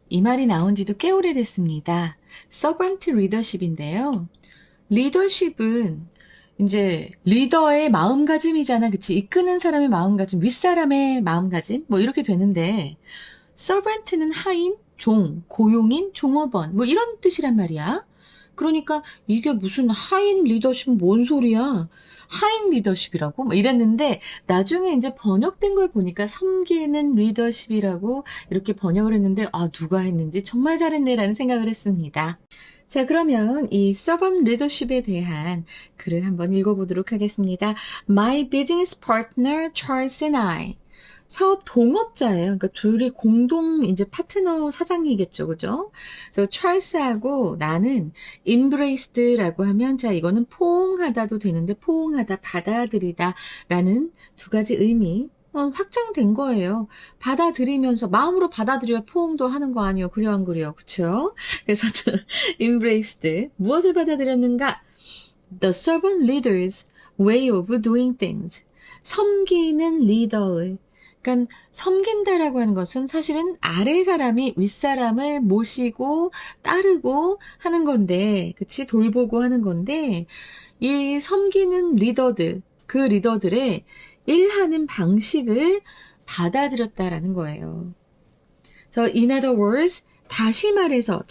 이 말이 나온 지도 꽤 오래됐습니다. 서번트 리더십인데요. 리더십은 이제 리더의 마음가짐이잖아. 그치? 이끄는 사람의 마음가짐, 윗사람의 마음가짐, 뭐 이렇게 되는데, 서번트는 하인, 종, 고용인, 종업원, 뭐 이런 뜻이란 말이야. 그러니까 이게 무슨 하인 리더십 뭔 소리야? 하인 리더십이라고? 뭐 이랬는데 나중에 이제 번역된 걸 보니까 섬기는 리더십이라고 이렇게 번역을 했는데 아 누가 했는지 정말 잘했네라는 생각을 했습니다. 자 그러면 이 servant leadership에 대한 글을 한번 읽어보도록 하겠습니다. My business partner Charles and I 사업 동업자예요. 그러니까 둘이 공동 이제 파트너 사장이겠죠. 그죠? 그래서 찰스하고 나는 embraced라고 하면 자 이거는 포옹하다도 되는데 포옹하다, 받아들이다 라는 두 가지 의미 확장된 거예요. 받아들이면서 마음으로 받아들여야 포옹도 하는 거 아니에요. 그려 안 그래요. 그쵸? 그래서 embraced 무엇을 받아들였는가? The servant leader's way of doing things. 섬기는 리더의 그러니까 섬긴다라고 하는 것은 사실은 아래 사람이 윗사람을 모시고 따르고 하는 건데, 그치? 돌보고 하는 건데, 이 섬기는 리더들, 그 리더들의 일하는 방식을 받아들였다라는 거예요. 그래서 in other words, 다시 말해서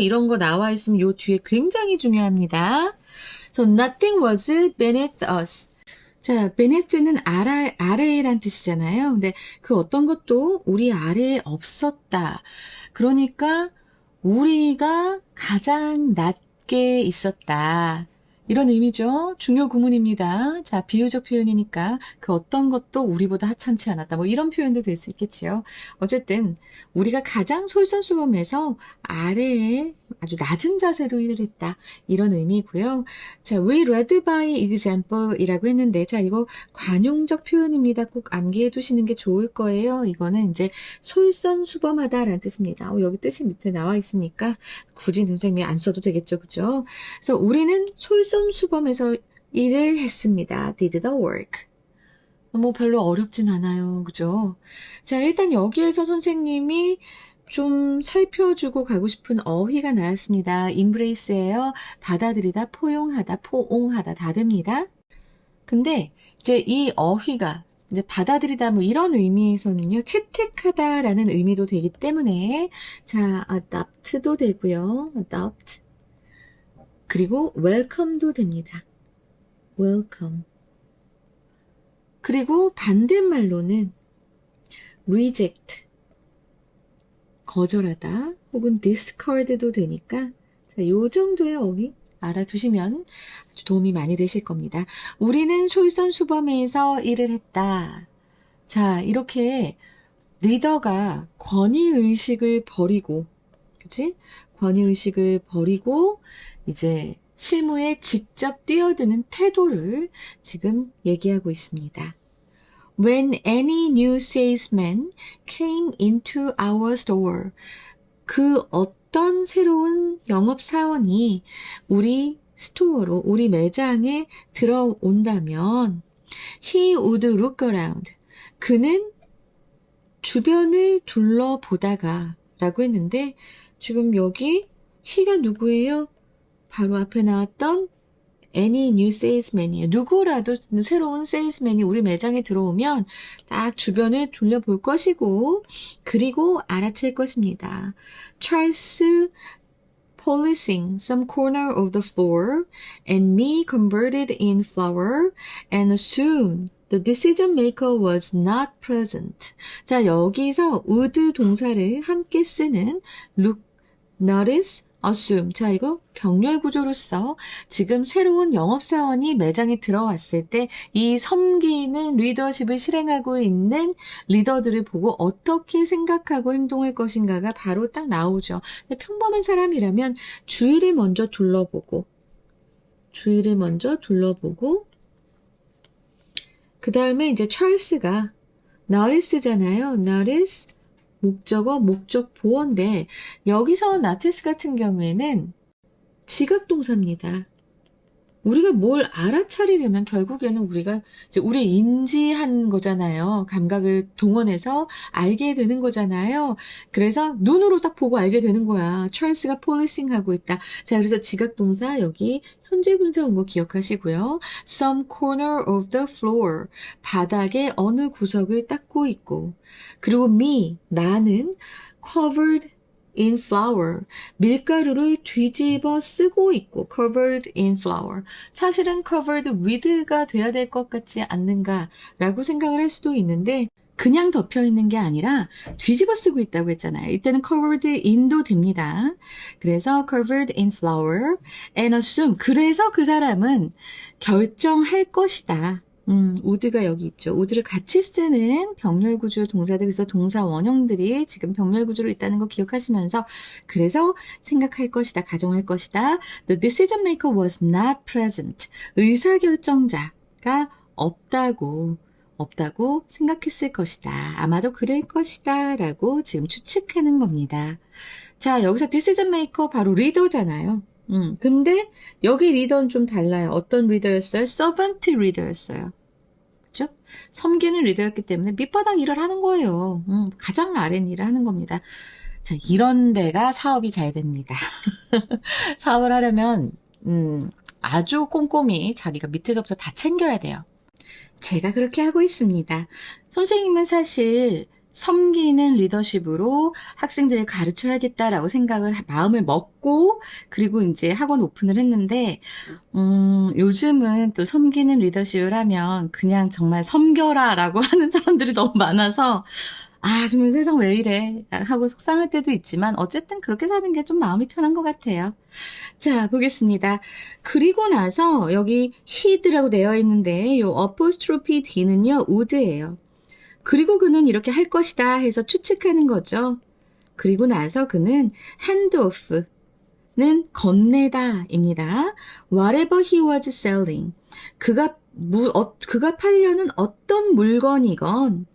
이런 거 나와 있으면 요 뒤에 굉장히 중요합니다. So nothing was beneath us. 자, beneath는 아래란 뜻이잖아요. 근데 그 어떤 것도 우리 아래에 없었다. 그러니까 우리가 가장 낮게 있었다. 이런 의미죠. 중요 구문입니다. 자, 비유적 표현이니까 그 어떤 것도 우리보다 하찮지 않았다. 뭐 이런 표현도 될 수 있겠지요. 어쨌든 우리가 가장 솔선수범해서 아래에 아주 낮은 자세로 일을 했다. 이런 의미고요. 자, we led by example 이라고 했는데 자, 이거 관용적 표현입니다. 꼭 암기해 두시는 게 좋을 거예요. 이거는 이제 솔선수범하다라는 뜻입니다. 여기 뜻이 밑에 나와 있으니까 굳이 선생님이 안 써도 되겠죠. 그죠? 그래서 우리는 솔선수범해서 일을 했습니다. did the work. 뭐 별로 어렵진 않아요. 그죠? 자, 일단 여기에서 선생님이 좀 살펴주고 가고 싶은 어휘가 나왔습니다. embrace예요. 받아들이다, 포용하다, 포옹하다 다 됩니다. 근데 이제 이 어휘가 이제 받아들이다 뭐 이런 의미에서는요. 채택하다라는 의미도 되기 때문에 자, adopt도 되고요. adopt. 그리고 welcome도 됩니다. welcome. 그리고 반대말로는 reject. 거절하다 혹은 discard도 되니까 자, 요 정도의 어휘 알아두시면 아주 도움이 많이 되실 겁니다. 우리는 솔선수범해서 일을 했다. 자, 이렇게 리더가 권위의식을 버리고 그치? 권위의식을 버리고 이제 실무에 직접 뛰어드는 태도를 지금 얘기하고 있습니다. When any new salesman came into our store, 그 어떤 새로운 영업사원이 우리 스토어로, 우리 매장에 들어온다면 he would look around. 그는 주변을 둘러보다가 라고 했는데 지금 여기 he가 누구예요? 바로 앞에 나왔던 any new salesman이에요. 누구라도 새로운 salesman이 우리 매장에 들어오면 딱 주변을 둘러볼 것이고 그리고 알아챌 것입니다. Charles policing some corner of the floor and me converted in flour and assumed the decision maker was not present. 자, 여기서 would 동사를 함께 쓰는 look, notice, assume. 자, 이거 병렬 구조로서 지금 새로운 영업사원이 매장에 들어왔을 때 이 섬기는 리더십을 실행하고 있는 리더들을 보고 어떻게 생각하고 행동할 것인가가 바로 딱 나오죠. 평범한 사람이라면 주위를 먼저 둘러보고 그 다음에 이제 찰스가 notice잖아요. notice 목적어, 목적 보어인데 여기서 notice 같은 경우에는 지각 동사입니다. 우리가 뭘 알아차리려면 결국에는 우리가 이제 우리 인지한 거잖아요. 감각을 동원해서 알게 되는 거잖아요. 그래서 눈으로 딱 보고 알게 되는 거야. 찰스가 폴리싱하고 있다. 자, 그래서 지각동사 여기 현재 분사 온 거 기억하시고요. Some corner of the floor. 바닥의 어느 구석을 닦고 있고. 그리고 me, 나는 covered in flour. 밀가루를 뒤집어 쓰고 있고 covered in flour. 사실은 covered with가 돼야 될 것 같지 않는가라고 생각을 할 수도 있는데 그냥 덮여 있는 게 아니라 뒤집어 쓰고 있다고 했잖아요. 이때는 covered in도 됩니다. 그래서 covered in flour and assume. 그래서 그 사람은 결정할 것이다. would가 여기 있죠. would를 같이 쓰는 병렬 구조 동사들, 그래서 동사 원형들이 지금 병렬 구조로 있다는 거 기억하시면서 그래서 생각할 것이다, 가정할 것이다. The decision maker was not present. 의사결정자가 없다고 생각했을 것이다. 아마도 그럴 것이다 라고 지금 추측하는 겁니다. 자, 여기서 decision maker 바로 리더잖아요. 근데 여기 리더는 좀 달라요. 어떤 리더였어요? 서번트 리더였어요. 그쵸? 섬기는 리더였기 때문에 밑바닥 일을 하는 거예요. 가장 아랫 일을 하는 겁니다. 자, 이런 데가 사업이 잘 됩니다. 사업을 하려면 아주 꼼꼼히 자기가 밑에서부터 다 챙겨야 돼요. 제가 그렇게 하고 있습니다. 선생님은 사실 섬기는 리더십으로 학생들을 가르쳐야겠다라고 마음을 먹고, 그리고 이제 학원 오픈을 했는데, 요즘은 또 섬기는 리더십을 하면 그냥 정말 섬겨라 라고 하는 사람들이 너무 많아서, 정말 세상 왜 이래 하고 속상할 때도 있지만, 어쨌든 그렇게 사는 게 좀 마음이 편한 것 같아요. 자, 보겠습니다. 그리고 나서 여기 he'd라고 되어 있는데, 요 apostrophe d는요, would예요. 그리고 그는 이렇게 할 것이다 해서 추측하는 거죠. 그리고 나서 그는 hand off는 건네다입니다. Whatever he was selling. 그가 팔려는 어떤 물건이건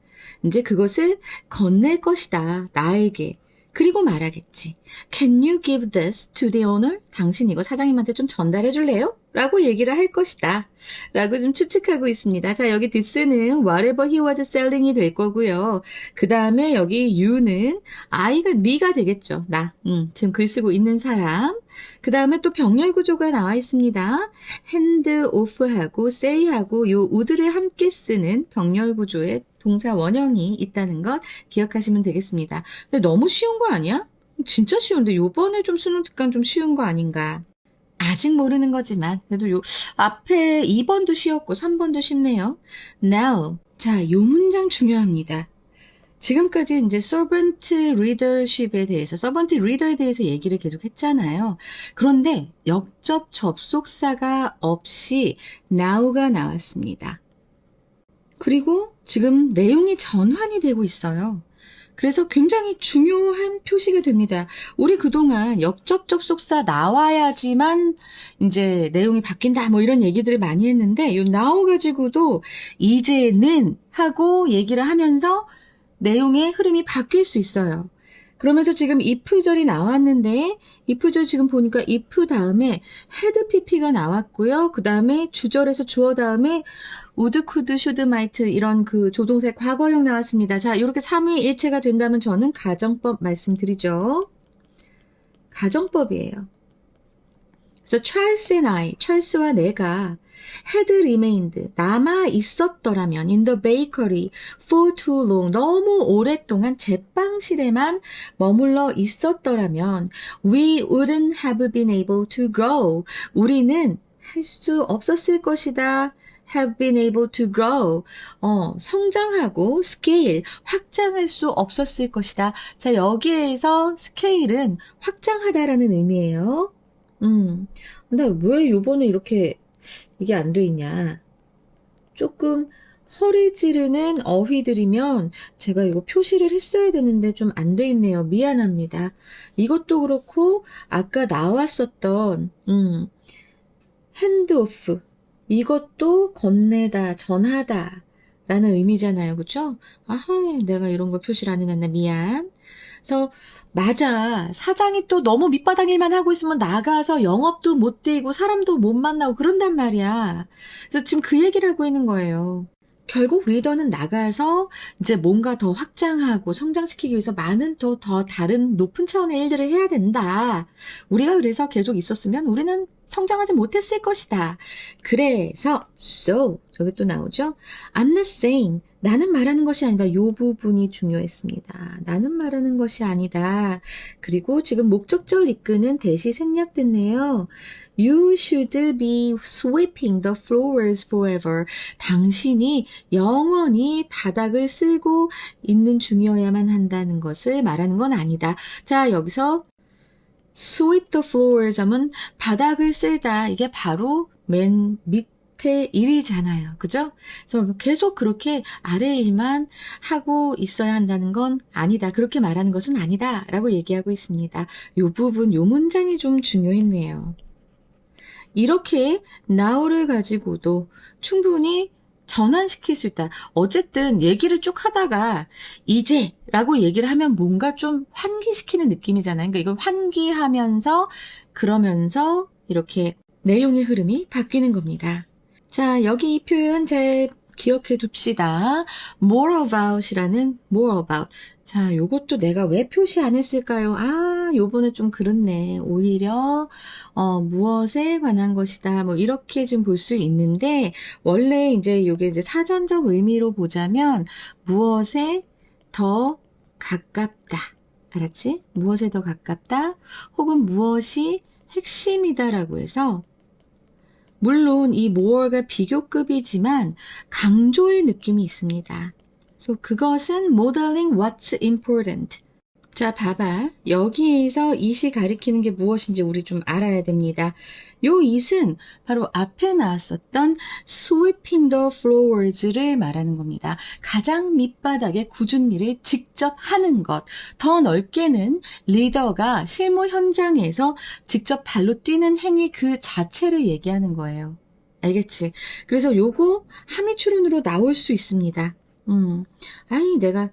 이제 그것을 건넬 것이다. 나에게. 그리고 말하겠지. Can you give this to the owner? 당신 이거 사장님한테 좀 전달해 줄래요? 라고 얘기를 할 것이다. 라고 좀 추측하고 있습니다. 자, 여기 this는 whatever he was selling이 될 거고요. 그 다음에 여기 you는 me가 되겠죠. 나. 지금 글 쓰고 있는 사람. 그 다음에 또 병렬 구조가 나와 있습니다. hand off하고 say하고 요 would를 함께 쓰는 병렬 구조의 동사 원형이 있다는 것 기억하시면 되겠습니다. 근데 너무 쉬운 거 아니야? 진짜 쉬운데 요번에 좀 수능 특강 좀 쉬운 거 아닌가? 아직 모르는 거지만 그래도 요 앞에 2번도 쉬웠고 3번도 쉽네요. Now. 자, 요 문장 중요합니다. 지금까지 이제 servant leadership에 대해서, servant leader에 대해서 얘기를 계속 했잖아요. 그런데 역접 접속사가 없이 now가 나왔습니다. 그리고 지금 내용이 전환이 되고 있어요. 그래서 굉장히 중요한 표시가 됩니다. 우리 그동안 역접 접속사 나와야지만 이제 내용이 바뀐다 뭐 이런 얘기들을 많이 했는데 이 now 가지고도 이제는 하고 얘기를 하면서 내용의 흐름이 바뀔 수 있어요. 그러면서 지금 if절이 나왔는데 if절 지금 보니까 if 다음에 had pp가 나왔고요. 그 다음에 주절에서 주어 다음에 would, could, should, might 이런 그 조동사의 과거형 나왔습니다. 자, 이렇게 3위일체가 된다면 저는 가정법 말씀드리죠. 가정법이에요. 그래서 Charles and I, 찰스와 내가 had remained, 남아 있었더라면 in the bakery for too long, 너무 오랫동안 제빵실에만 머물러 있었더라면 we wouldn't have been able to grow, 우리는 할 수 없었을 것이다. have been able to grow, 성장하고 scale, 확장할 수 없었을 것이다. 자, 여기에서 scale은 확장하다라는 의미예요. 근데 왜 요번에 이렇게 이게 안 돼 있냐. 조금 허리 찌르는 어휘들이면 제가 이거 표시를 했어야 되는데 좀 안 돼 있네요. 미안합니다. 이것도 그렇고 아까 나왔었던 hand off 이것도 건네다, 전하다 라는 의미잖아요. 그쵸? 아하, 내가 이런 거 표시를 안 해놨나 미안. 그래서 맞아. 사장이 또 너무 밑바닥 일만 하고 있으면 나가서 영업도 못 되고 사람도 못 만나고 그런단 말이야. 그래서 지금 그 얘기를 하고 있는 거예요. 결국 리더는 나가서 이제 뭔가 더 확장하고 성장시키기 위해서 많은 더 다른 높은 차원의 일들을 해야 된다. 우리가 그래서 계속 있었으면 우리는 성장하지 못했을 것이다. 그래서 so 저기 또 나오죠. I'm not saying 나는 말하는 것이 아니다. 요 부분이 중요했습니다. 나는 말하는 것이 아니다. 그리고 지금 목적절 이끄는 대시 생략됐네요. You should be sweeping the floors forever. 당신이 영원히 바닥을 쓸고 있는 중이어야만 한다는 것을 말하는 건 아니다. 자, 여기서 sweep the floors 하면 바닥을 쓸다. 이게 바로 맨 밑에 일이잖아요. 그죠? 그래서 계속 그렇게 아래 일만 하고 있어야 한다는 건 아니다. 그렇게 말하는 것은 아니다. 라고 얘기하고 있습니다. 요 부분, 요 문장이 좀 중요했네요. 이렇게 now를 가지고도 충분히 전환시킬 수 있다. 어쨌든 얘기를 쭉 하다가 이제 라고 얘기를 하면 뭔가 좀 환기시키는 느낌이잖아요. 그러니까 이걸 환기하면서 그러면서 이렇게 내용의 흐름이 바뀌는 겁니다. 자, 여기 이 표현 잘 기억해 둡시다. more about이라는 more about. 자, 요것도 내가 왜 표시 안 했을까요? 아, 요번에 좀 그렇네. 오히려 무엇에 관한 것이다. 뭐 이렇게 좀 볼 수 있는데 원래 이제 요게 이제 사전적 의미로 보자면 무엇에 더 가깝다. 알았지? 무엇에 더 가깝다. 혹은 무엇이 핵심이다라고 해서 물론 이 more가 비교급이지만 강조의 느낌이 있습니다. 그래서 그것은 modeling what's important. 자, 봐봐. 여기에서 it이 가리키는 게 무엇인지 우리 좀 알아야 됩니다. 요 it은 바로 앞에 나왔었던 sweeping the floors를 말하는 겁니다. 가장 밑바닥에 굳은 일을 직접 하는 것. 더 넓게는 리더가 실무 현장에서 직접 발로 뛰는 행위 그 자체를 얘기하는 거예요. 알겠지? 그래서 요거 함의추론으로 나올 수 있습니다. 내가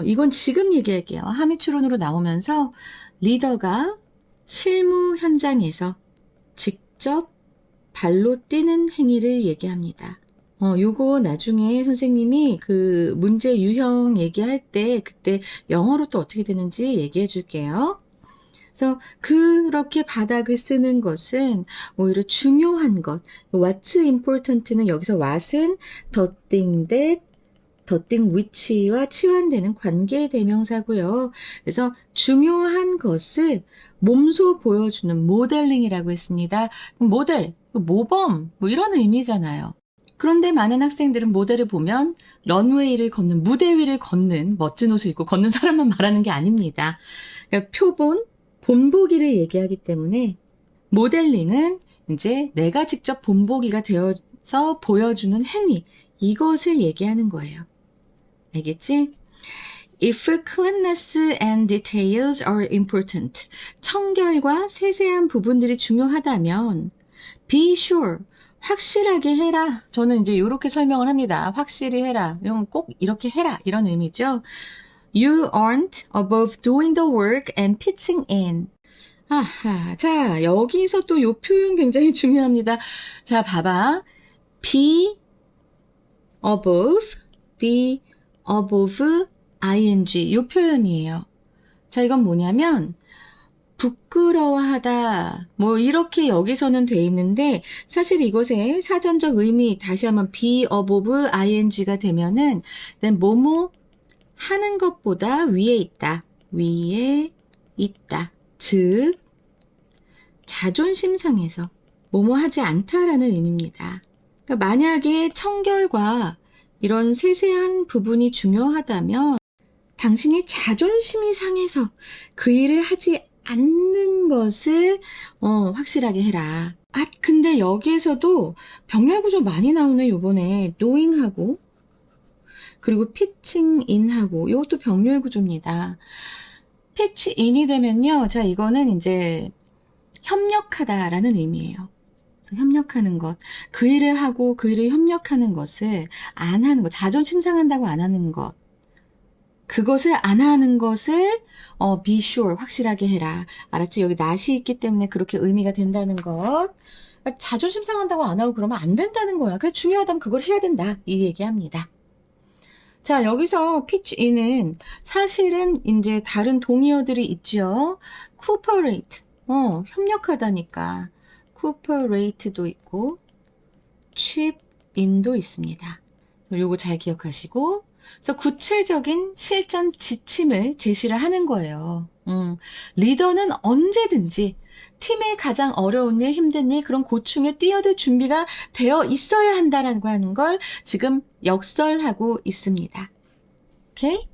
이건 지금 얘기할게요. 함의추론으로 나오면서 리더가 실무 현장에서 직접 발로 뛰는 행위를 얘기합니다. 요거 나중에 선생님이 그 문제 유형 얘기할 때 그때 영어로 또 어떻게 되는지 얘기해 줄게요. 그래서 그렇게 바닥을 쓰는 것은 오히려 중요한 것. What's important는 여기서 what은 the thing that the thing which와 치환되는 관계 대명사고요. 그래서 중요한 것을 몸소 보여주는 모델링이라고 했습니다. 모델, 모범 뭐 이런 의미잖아요. 그런데 많은 학생들은 모델을 보면 런웨이를 걷는 무대 위를 걷는 멋진 옷을 입고 걷는 사람만 말하는 게 아닙니다. 그러니까 표본, 본보기를 얘기하기 때문에 모델링은 이제 내가 직접 본보기가 되어서 보여주는 행위 이것을 얘기하는 거예요. 알겠지? If cleanliness and details are important, 청결과 세세한 부분들이 중요하다면 be sure, 확실하게 해라. 저는 이제 이렇게 설명을 합니다. 확실히 해라. 이건 꼭 이렇게 해라. 이런 의미죠. You aren't above doing the work and pitching in. 아하, 자, 여기서 또 이 표현 굉장히 중요합니다. 자, 봐봐. be above ing 이 표현이에요. 자, 이건 뭐냐면 부끄러워하다 뭐 이렇게 여기서는 돼 있는데 사실 이것의 사전적 의미 다시 한번 be above ing가 되면은 뭐뭐 하는 것보다 위에 있다. 위에 있다. 즉 자존심 상해서 뭐뭐 하지 않다라는 의미입니다. 그러니까 만약에 청결과 이런 세세한 부분이 중요하다면 당신이 자존심이 상해서 그 일을 하지 않는 것을 확실하게 해라. 아, 근데 여기에서도 병렬 구조 많이 나오네. 요번에 knowing하고 그리고 pitching in하고 이것도 병렬 구조입니다. pitch in이 되면요. 자, 이거는 이제 협력하다라는 의미예요. 협력하는 것, 그 일을 하고 그 일을 협력하는 것을 안 하는 것, 자존심 상한다고 안 하는 것. 그것을 안 하는 것을 be sure, 확실하게 해라. 알았지? 여기 not이 있기 때문에 그렇게 의미가 된다는 것. 그러니까 자존심 상한다고 안 하고 그러면 안 된다는 거야. 그러니까 중요하다면 그걸 해야 된다. 이 얘기합니다. 자, 여기서 pitch in은 사실은 이제 다른 동의어들이 있죠. cooperate, 협력하다니까. cooperate도 있고, chip in도 있습니다. 요거 잘 기억하시고, 그래서 구체적인 실전 지침을 제시를 하는 거예요. 리더는 언제든지 팀의 가장 어려운 일, 힘든 일, 그런 고충에 뛰어들 준비가 되어 있어야 한다라고 하는 걸 지금 역설하고 있습니다. 오케이?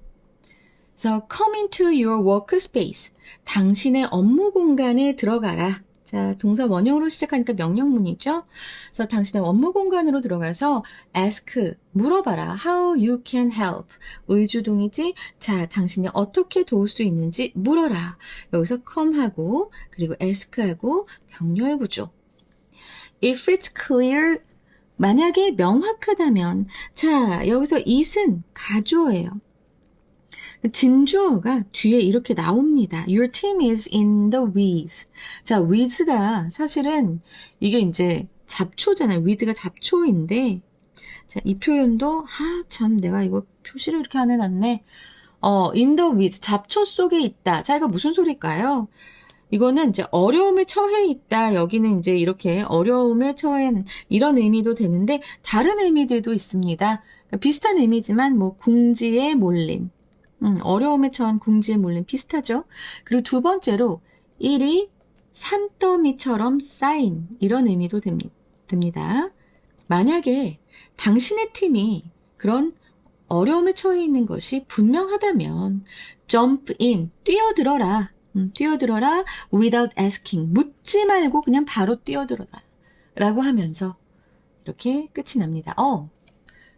그래서 come into your workspace. 당신의 업무 공간에 들어가라. 자, 동사 원형으로 시작하니까 명령문이죠. 그래서 당신의 업무 공간으로 들어가서 ask, 물어봐라. How you can help. 의주동이지. 자, 당신이 어떻게 도울 수 있는지 물어라. 여기서 come하고 그리고 ask하고 병렬 구조. If it's clear, 만약에 명확하다면, 자, 여기서 it은 가주어예요. 진주어가 뒤에 이렇게 나옵니다. Your team is in the weeds. 자, weeds가 사실은 이게 이제 잡초잖아요. weed가 잡초인데, 자, 이 표현도, 참, 내가 이거 표시를 이렇게 안 해놨네. in the weeds. 잡초 속에 있다. 자, 이거 무슨 소리일까요? 이거는 이제 어려움에 처해 있다. 여기는 이제 이렇게 어려움에 처한 이런 의미도 되는데, 다른 의미들도 있습니다. 그러니까 비슷한 의미지만, 뭐, 궁지에 몰린. 어려움에 처한 궁지에 몰린 비슷하죠. 그리고 두 번째로 일이 산더미처럼 쌓인 이런 의미도 됩니다. 만약에 당신의 팀이 그런 어려움에 처해 있는 것이 분명하다면 jump in, 뛰어들어라. 뛰어들어라 without asking, 묻지 말고 그냥 바로 뛰어들어라 라고 하면서 이렇게 끝이 납니다.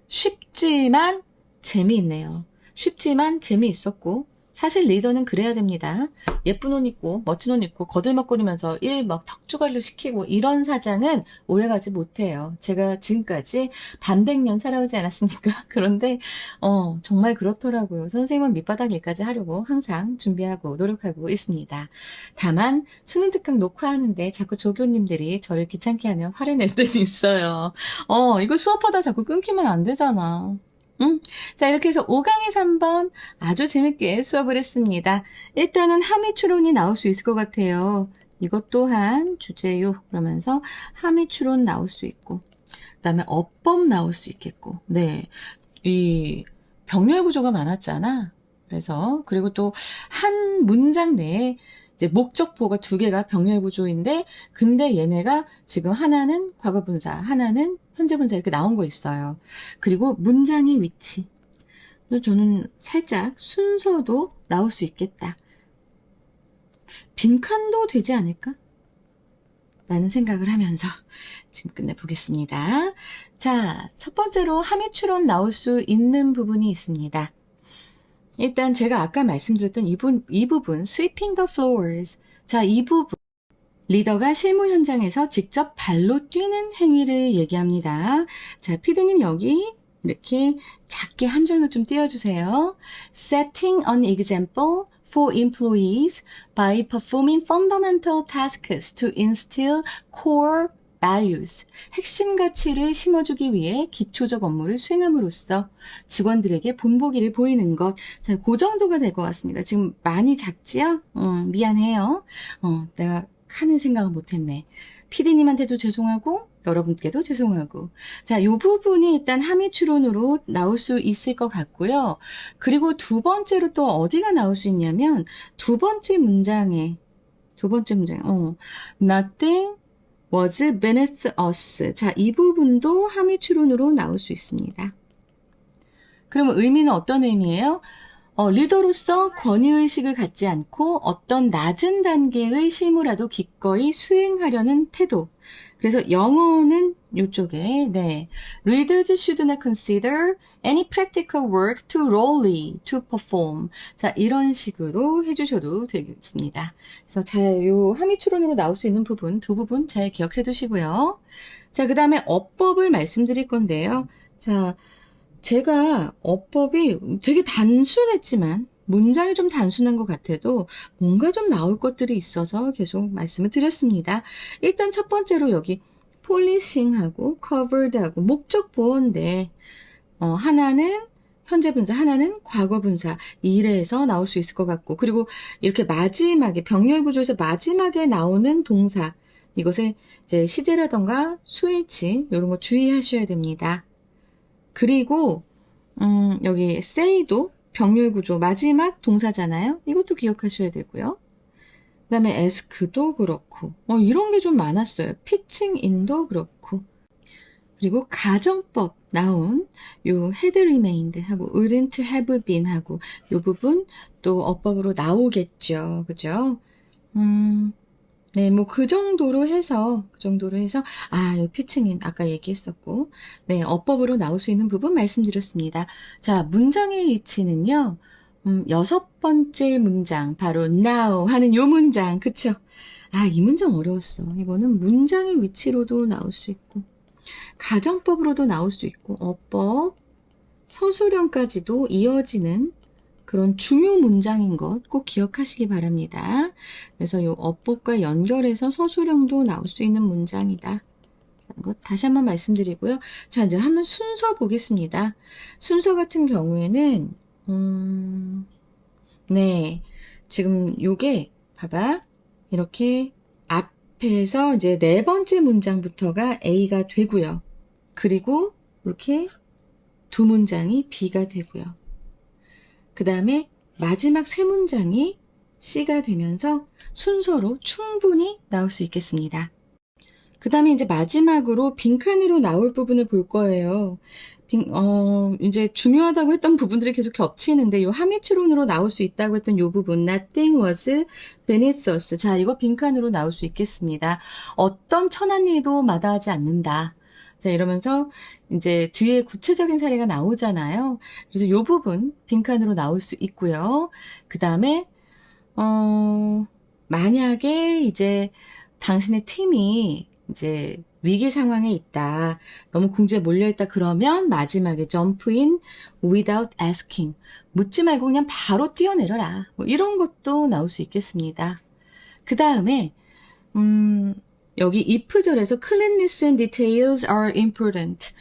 쉽지만 재미있네요. 쉽지만 재미있었고, 사실 리더는 그래야 됩니다. 예쁜 옷 입고 멋진 옷 입고 거들먹거리면서 일 막 턱주갈로 시키고 이런 사장은 오래가지 못해요. 제가 지금까지 반백년 살아오지 않았습니까? 그런데 정말 그렇더라고요. 선생님은 밑바닥 일까지 하려고 항상 준비하고 노력하고 있습니다. 다만 수능 특강 녹화하는데 자꾸 조교님들이 저를 귀찮게 하면 화를 낼 때도 있어요. 이거 수업하다 자꾸 끊기면 안 되잖아. 자, 이렇게 해서 5강의 3번 아주 재밌게 수업을 했습니다. 일단은 함의 추론이 나올 수 있을 것 같아요. 이것 또한 주제요. 그러면서 함의 추론 나올 수 있고, 그 다음에 어법 나올 수 있겠고, 네. 이 병렬 구조가 많았잖아. 그래서, 그리고 또 한 문장 내에 이제 목적보가 두 개가 병렬 구조인데, 근데 얘네가 지금 하나는 과거분사, 하나는 현재분사 이렇게 나온 거 있어요. 그리고 문장의 위치. 저는 살짝 순서도 나올 수 있겠다. 빈칸도 되지 않을까? 라는 생각을 하면서 지금 끝내보겠습니다. 자, 첫 번째로 함의 추론 나올 수 있는 부분이 있습니다. 일단 제가 아까 말씀드렸던 이 부분, sweeping the floors. 자, 이 부분. 리더가 실무 현장에서 직접 발로 뛰는 행위를 얘기합니다. 자, 피디님 여기 이렇게 작게 한 줄로 좀 띄워주세요. Setting an example for employees by performing fundamental tasks to instill core values. 핵심 가치를 심어주기 위해 기초적 업무를 수행함으로써 직원들에게 본보기를 보이는 것. 자, 그 정도가 될 것 같습니다. 지금 많이 작지요? 미안해요. 내가 하는 생각은 못했네. PD님한테도 죄송하고 여러분께도 죄송하고. 자, 이 부분이 일단 함의 추론으로 나올 수 있을 것 같고요. 그리고 두 번째로 또 어디가 나올 수 있냐면 두 번째 문장에 Nothing was beneath us. 자, 이 부분도 함의 추론으로 나올 수 있습니다. 그러면 의미는 어떤 의미예요? 리더로서 권위의식을 갖지 않고 어떤 낮은 단계의 실무라도 기꺼이 수행하려는 태도. 그래서 영어는 이쪽에, 네. Readers should not consider any practical work too lowly to perform. 자, 이런 식으로 해주셔도 되겠습니다. 그래서 요 함의 추론으로 나올 수 있는 부분, 두 부분 잘 기억해 두시고요. 자, 그 다음에 어법을 말씀드릴 건데요. 자, 제가 어법이 되게 단순했지만 문장이 좀 단순한 것 같아도 뭔가 좀 나올 것들이 있어서 계속 말씀을 드렸습니다. 일단 첫 번째로 여기 polishing하고 covered하고 목적 보어인데 하나는 현재 분사, 하나는 과거 분사, 이래에서 나올 수 있을 것 같고, 그리고 이렇게 마지막에, 병렬 구조에서 마지막에 나오는 동사, 이것에 이제 시제라던가 수일치, 이런 거 주의하셔야 됩니다. 그리고, 여기 say도 병렬 구조, 마지막 동사잖아요? 이것도 기억하셔야 되고요. 그 다음에 ask도 그렇고, 이런 게 좀 많았어요. pitching in도 그렇고. 그리고 가정법 나온 요 had remained 하고 wouldn't have been 하고 요 부분 또 어법으로 나오겠죠. 그죠? 네, 뭐 그 정도로 해서 요 피칭인 아까 얘기했었고, 네, 어법으로 나올 수 있는 부분 말씀드렸습니다. 자, 문장의 위치는요. 6번째 문장 바로 now 하는 요 문장, 그쵸? 이 문장 어려웠어. 이거는 문장의 위치로도 나올 수 있고 가정법으로도 나올 수 있고 어법, 서술형까지도 이어지는 그런 중요 문장인 것 꼭 기억하시기 바랍니다. 그래서 이 어법과 연결해서 서술형도 나올 수 있는 문장이다. 것 다시 한번 말씀드리고요. 자, 이제 한번 순서 보겠습니다. 순서 같은 경우에는 네, 지금 요게 봐봐. 이렇게 앞에서 이제 네 번째 문장부터가 A가 되고요. 그리고 이렇게 두 문장이 B가 되고요. 그 다음에 마지막 세 문장이 C가 되면서 순서로 충분히 나올 수 있겠습니다. 그 다음에 이제 마지막으로 빈칸으로 나올 부분을 볼 거예요. 이제 중요하다고 했던 부분들이 계속 겹치는데 요 하미치론으로 나올 수 있다고 했던 요 부분 Nothing was beneath us. 자, 이거 빈칸으로 나올 수 있겠습니다. 어떤 천한 일도 마다하지 않는다. 자, 이러면서 이제 뒤에 구체적인 사례가 나오잖아요. 그래서 요 부분 빈칸으로 나올 수 있고요. 그 다음에 만약에 이제 당신의 팀이 이제 위기 상황에 있다. 너무 궁지에 몰려있다. 그러면 마지막에 jump in without asking. 묻지 말고 그냥 바로 뛰어내려라. 뭐 이런 것도 나올 수 있겠습니다. 그 다음에 여기 if절에서 cleanliness and details are important.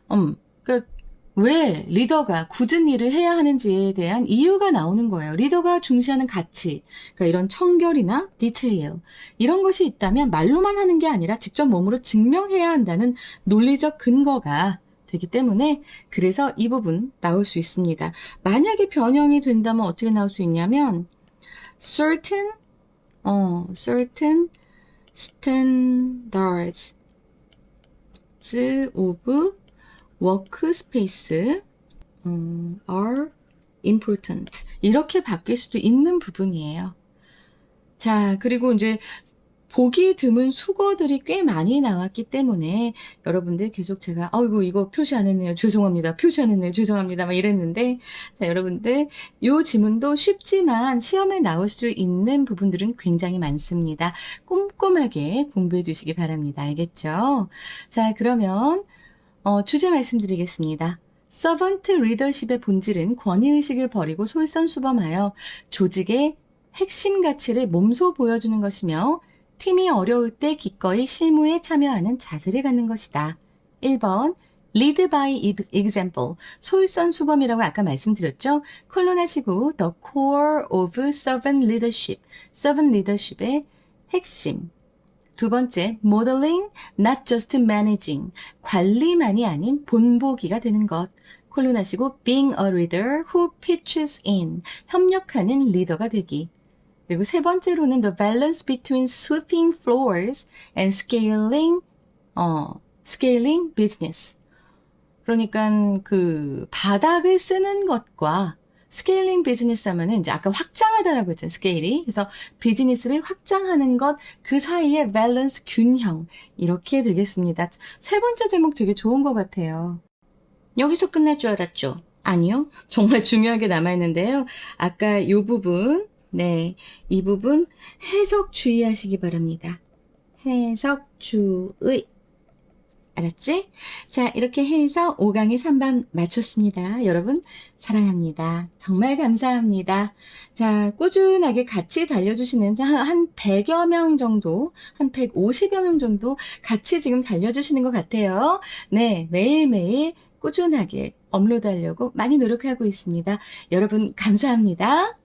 그러니까 왜 리더가 굳은 일을 해야 하는지에 대한 이유가 나오는 거예요. 리더가 중시하는 가치, 그러니까 이런 청결이나 디테일 이런 것이 있다면 말로만 하는 게 아니라 직접 몸으로 증명해야 한다는 논리적 근거가 되기 때문에 그래서 이 부분 나올 수 있습니다. 만약에 변형이 된다면 어떻게 나올 수 있냐면 certain standards of workspace are important. 이렇게 바뀔 수도 있는 부분이에요. 자, 그리고 이제 보기 드문 수거들이 꽤 많이 나왔기 때문에 여러분들 계속 제가 이거 표시 안 했네요. 죄송합니다. 표시 안 했네요. 죄송합니다. 막 이랬는데 자, 여러분들 요 지문도 쉽지만 시험에 나올 수 있는 부분들은 굉장히 많습니다. 꼼꼼하게 공부해 주시기 바랍니다. 알겠죠? 자, 그러면 주제 말씀드리겠습니다. 서번트 리더십의 본질은 권위의식을 버리고 솔선수범하여 조직의 핵심 가치를 몸소 보여주는 것이며 팀이 어려울 때 기꺼이 실무에 참여하는 자세를 갖는 것이다. 1번 lead by example. 솔선수범이라고 아까 말씀드렸죠? 컬론하시고 the core of servant leadership. servant leadership의 핵심. 두 번째, modeling, not just managing. 관리만이 아닌 본보기가 되는 것. 콜론하시고 being a leader who pitches in. 협력하는 리더가 되기. 그리고 세 번째로는 the balance between sweeping floors and scaling business. 그러니까 그 바닥을 쓰는 것과 스케일링 비즈니스 하면은 이제 아까 확장하다라고 했잖아요. 스케일이. 그래서 비즈니스를 확장하는 것 그 사이의 밸런스 균형 이렇게 되겠습니다. 세 번째 제목 되게 좋은 것 같아요. 여기서 끝날 줄 알았죠? 아니요. 정말 중요하게 남아있는데요. 아까 이 부분 이 부분 해석 주의하시기 바랍니다. 해석 주의. 알았지? 자, 이렇게 해서 5강의 3반 마쳤습니다. 여러분, 사랑합니다. 정말 감사합니다. 자, 꾸준하게 같이 달려주시는 한 100여 명 정도, 한 150여 명 정도 같이 지금 달려주시는 것 같아요. 네, 매일매일 꾸준하게 업로드하려고 많이 노력하고 있습니다. 여러분, 감사합니다.